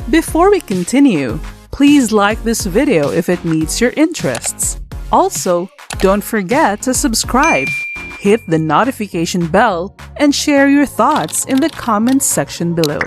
Before we continue, please like this video if it meets your interests. Also, don't forget to subscribe, hit the notification bell, and share your thoughts in the comments section below.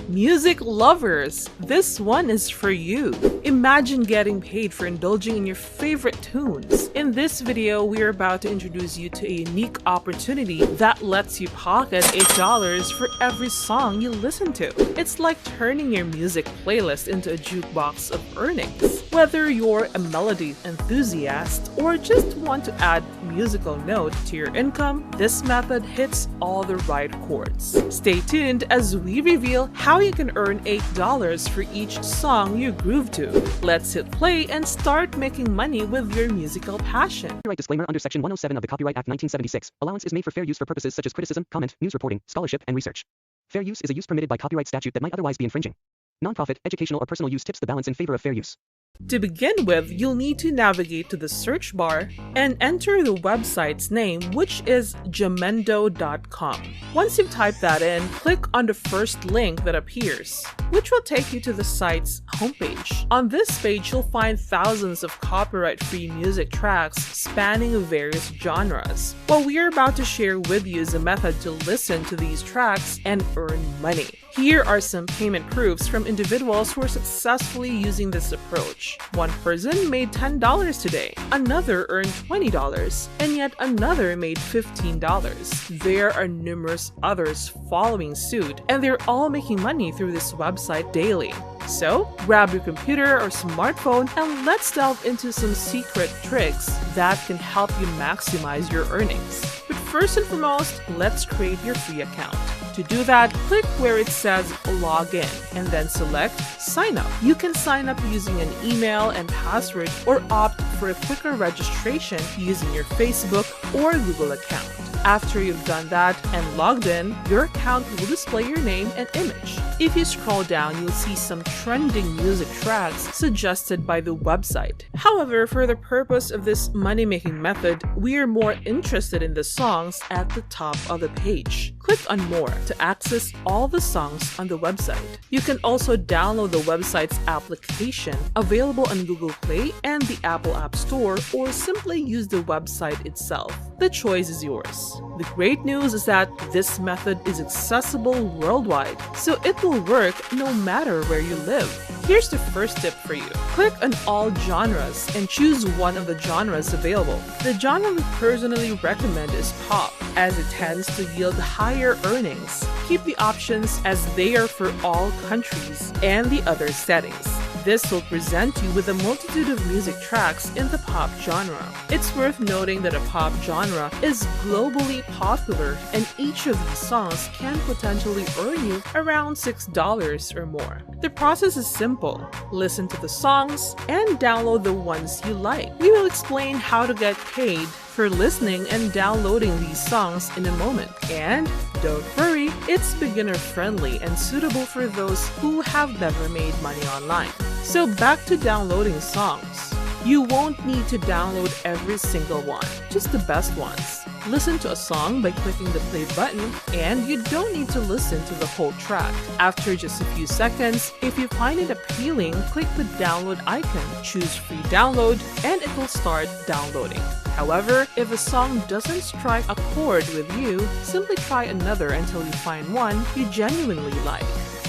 Music lovers, this one is for you. Imagine getting paid for indulging in your favorite tunes. In this video, we are about to introduce you to a unique opportunity that lets you pocket $8 for every song you listen to. It's like turning your music playlist into a jukebox of earnings. Whether you're a melody enthusiast or just want to add musical note to your income, this method hits all the right chords. Stay tuned as we reveal how you can earn $8 for each song you groove to. Let's hit play and start making money with your musical passion. Copyright disclaimer under Section 107 of the Copyright Act 1976. Allowance is made for fair use for purposes such as criticism, comment, news reporting, scholarship, and research. Fair use is a use permitted by copyright statute that might otherwise be infringing. Nonprofit, educational, or personal use tips the balance in favor of fair use. To begin with, you'll need to navigate to the search bar and enter the website's name, which is jamendo.com. Once you've typed that in, click on the first link that appears, which will take you to the site's homepage. On this page, you'll find thousands of copyright-free music tracks spanning various genres. What we are about to share with you is a method to listen to these tracks and earn money. Here are some payment proofs from individuals who are successfully using this approach. One person made $10 today, another earned $20, and yet another made $15. There are numerous others following suit, and they're all making money through this website daily. So, grab your computer or smartphone and let's delve into some secret tricks that can help you maximize your earnings. But first and foremost, let's create your free account. To do that, click where it says log in and then select sign up. You can sign up using an email and password or opt for a quicker registration using your Facebook or Google account. After you've done that and logged in, your account will display your name and image. If you scroll down, you'll see some trending music tracks suggested by the website. However, for the purpose of this money-making method, we are more interested in the songs at the top of the page. Click on More to access all the songs on the website. You can also download the website's application available on Google Play and the Apple App Store, or simply use the website itself. The choice is yours. The great news is that this method is accessible worldwide, so it will work no matter where you live. Here's the first tip for you. Click on all genres and choose one of the genres available. The genre we personally recommend is pop, as it tends to yield higher earnings. Keep the options as they are for all countries and the other settings. This will present you with a multitude of music tracks in the pop genre. It's worth noting that a pop genre is globally popular, and each of these songs can potentially earn you around $6 or more. The process is simple. Listen to the songs and download the ones you like. We will explain how to get paid for listening and downloading these songs in a moment. And don't worry, it's beginner friendly and suitable for those who have never made money online. So back to downloading songs. You won't need to download every single one, just the best ones. Listen to a song by clicking the play button, and you don't need to listen to the whole track. After just a few seconds, if you find it appealing, click the download icon, choose free download, and it will start downloading. However, if a song doesn't strike a chord with you, simply try another until you find one you genuinely like.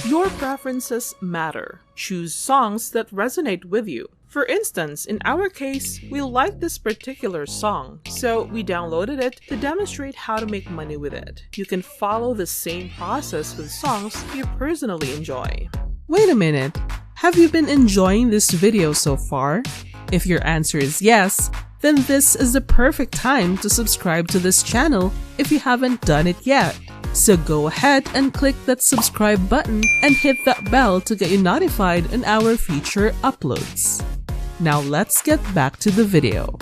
Your preferences matter. Choose songs that resonate with you. For instance, in our case, we like this particular song, so we downloaded it to demonstrate how to make money with it. You can follow the same process with songs you personally enjoy. Wait a minute, have you been enjoying this video so far? If your answer is yes, then this is the perfect time to subscribe to this channel if you haven't done it yet. So go ahead and click that subscribe button and hit that bell to get you notified on our future uploads. Now let's get back to the video.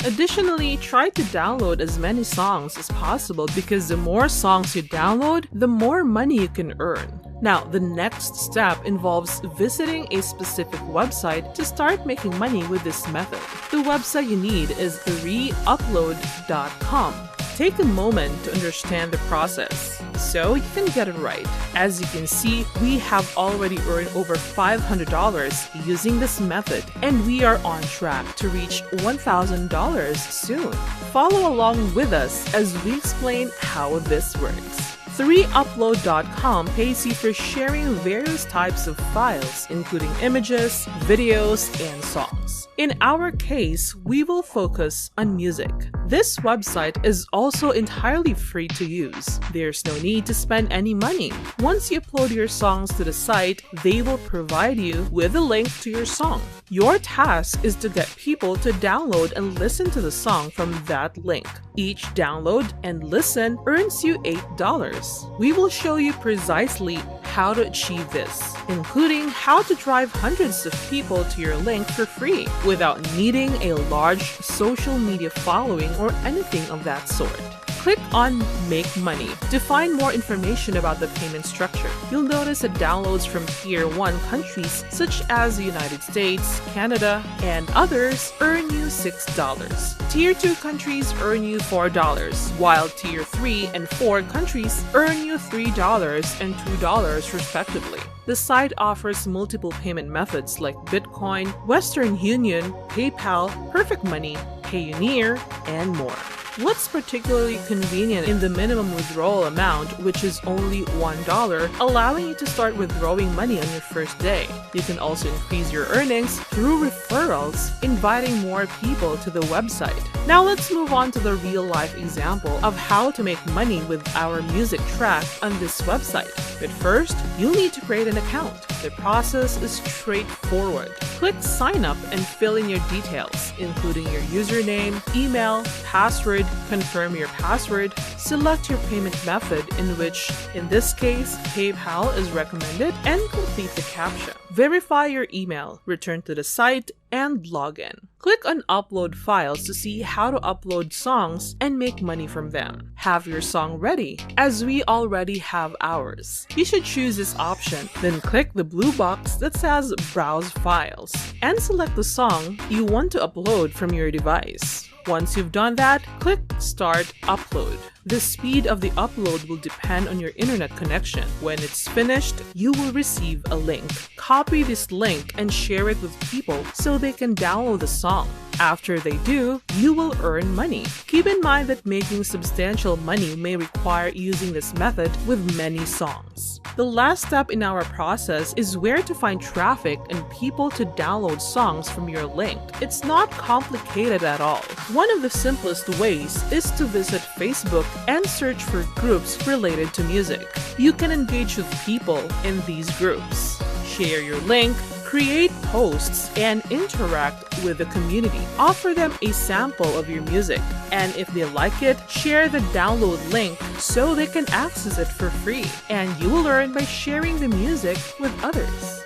Additionally, try to download as many songs as possible, because the more songs you download, the more money you can earn. Now, the next step involves visiting a specific website to start making money with this method. The website you need is reupload.com. Take a moment to understand the process. so you can get it right. As you can see, we have already earned over $500 using this method, and we are on track to reach $1,000 soon. Follow along with us as we explain how this works. 3upload.com pays you for sharing various types of files, including images, videos, and songs. In our case, we will focus on music. This website is also entirely free to use. There's no need to spend any money. Once you upload your songs to the site, they will provide you with a link to your song. Your task is to get people to download and listen to the song from that link. Each download and listen earns you $8. We will show you precisely how to achieve this, including how to drive hundreds of people to your link for free without needing a large social media following or anything of that sort. Click on Make Money to find more information about the payment structure. You'll notice that downloads from Tier 1 countries such as the United States, Canada, and others earn you $6. Tier 2 countries earn you $4, while Tier 3 and 4 countries earn you $3 and $2 respectively. The site offers multiple payment methods like Bitcoin, Western Union, PayPal, Perfect Money, Payoneer, and more. What's particularly convenient in the minimum withdrawal amount, which is only $1, allowing you to start withdrawing money on your first day. You can also increase your earnings through referrals, inviting more people to the website. Now let's move on to the real-life example of how to make money with our music track on this website. But first, you'll need to create an account. The process is straightforward. Click Sign Up and fill in your details, including your username, email, password, confirm your password, select your payment method, in which, in this case, PayPal is recommended, and complete the CAPTCHA. Verify your email, return to the site, and log in. Click on Upload Files to see how to upload songs and make money from them. Have your song ready, as we already have ours. You should choose this option, then click the blue box that says Browse Files, and select the song you want to upload from your device. Once you've done that, click Start Upload. The speed of the upload will depend on your internet connection. When it's finished, you will receive a link. Copy this link and share it with people so they can download the song. After they do, you will earn money. Keep in mind that making substantial money may require using this method with many songs. The last step in our process is where to find traffic and people to download songs from your link. It's not complicated at all. One of the simplest ways is to visit Facebook and search for groups related to music. You can engage with people in these groups, share your link, create posts, and interact with the community. Offer them a sample of your music, and if they like it, share the download link so they can access it for free, and you will earn by sharing the music with others.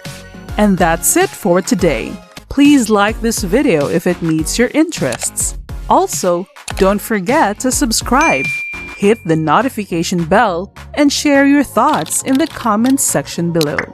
And that's it for today. Please like this video if it meets your interests. Also, don't forget to subscribe, hit the notification bell, and share your thoughts in the comments section below.